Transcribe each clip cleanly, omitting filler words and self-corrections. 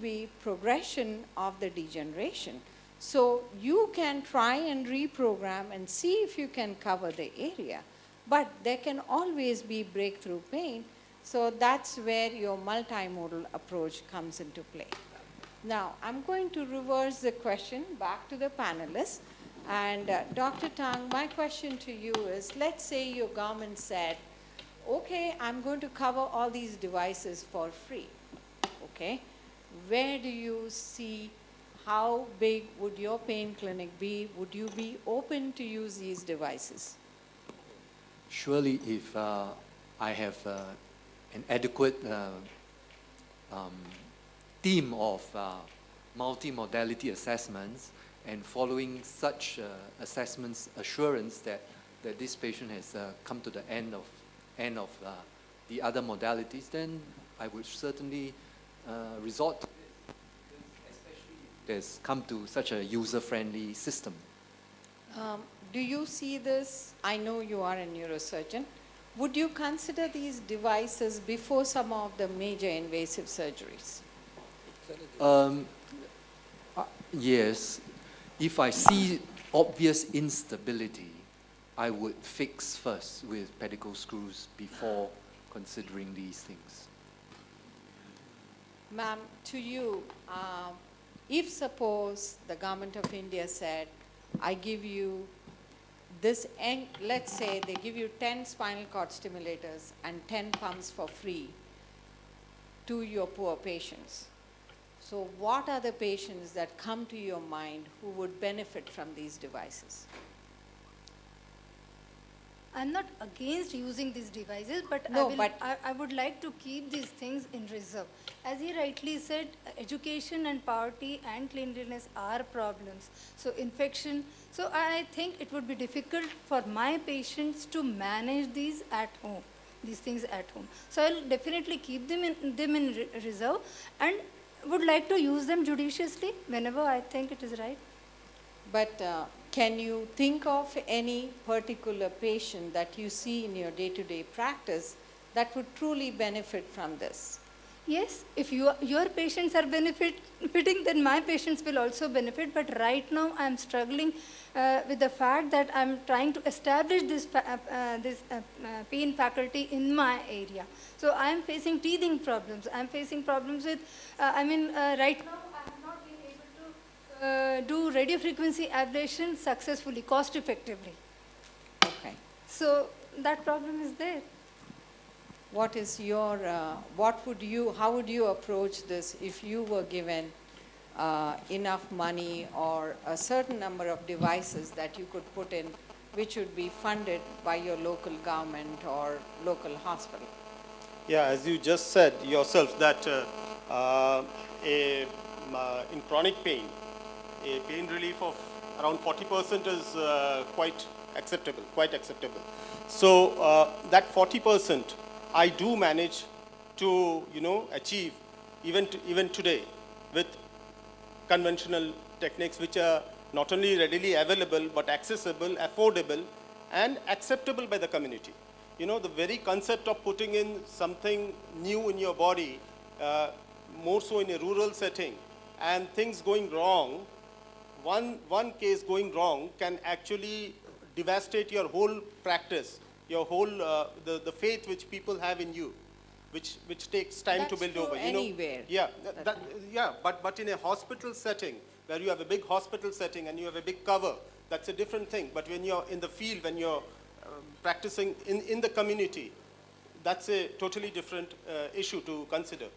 be progression of the degeneration. So you can try and reprogram and see if you can cover the area. But there can always be breakthrough pain. So that's where your multimodal approach comes into play. Now, I'm going to reverse the question back to the panelists. And Dr. Tang, my question to you is, let's say your government said, okay, I'm going to cover all these devices for free. Okay, where do you see, how big would your pain clinic be? Would you be open to use these devices? Surely, if I have an adequate team of multimodality assessments and following such assessments assurance that this patient has come to the end of the other modalities, then I would certainly resort to this, especially if there's come to such a user-friendly system. Do you see this? I know you are a neurosurgeon. Would you consider these devices before some of the major invasive surgeries? Yes, if I see obvious instability, I would fix first with pedicle screws before considering these things. Ma'am, to you, if suppose the government of India said, I give you this, let's say they give you 10 spinal cord stimulators and 10 pumps for free to your poor patients. So what are the patients that come to your mind who would benefit from these devices? I'm not against using these devices, but, No, I would like to keep these things in reserve. As he rightly said, education and poverty and cleanliness are problems. So infection, so I think it would be difficult for my patients to manage these at home, these things at home. So I'll definitely keep them in reserve and would like to use them judiciously whenever I think it is right. But can you think of any particular patient that you see in your day-to-day practice that would truly benefit from this? Yes, if your patients are benefiting, then my patients will also benefit. But right now, I am struggling with the fact that I am trying to establish this pain faculty in my area. So I am facing teething problems. I am facing problems with, right now, I have not been able to do radiofrequency ablation successfully, cost effectively. Okay. So that problem is there. What is your, how would you approach this if you were given enough money or a certain number of devices that you could put in, which would be funded by your local government or local hospital? Yeah, as you just said yourself that in chronic pain, a pain relief of around 40% is quite acceptable. So that 40%, I do manage to, achieve even today with conventional techniques which are not only readily available but accessible, affordable, and acceptable by the community. The very concept of putting in something new in your body, more so in a rural setting, and things going wrong, one case going wrong can actually devastate your whole practice, your whole the faith which people have in you, which takes time That's to build true over. Anywhere. But in a hospital setting where you have a big hospital setting and you have a big cover, that's a different thing. But when you're in the field, when you're practicing in the community, that's a totally different issue to consider.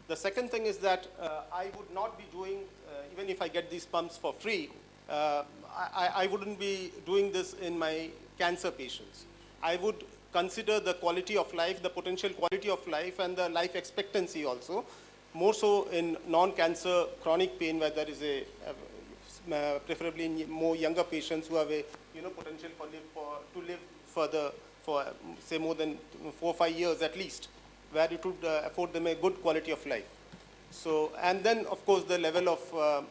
The second thing is that I would not be doing, even if I get these pumps for free, I wouldn't be doing this in my cancer patients. I would consider the quality of life, the potential quality of life, and the life expectancy also, more so in non-cancer chronic pain where there is preferably in more younger patients who have a potential to live further for say more than 4 or 5 years at least, where it would afford them a good quality of life. So, and then of course the level of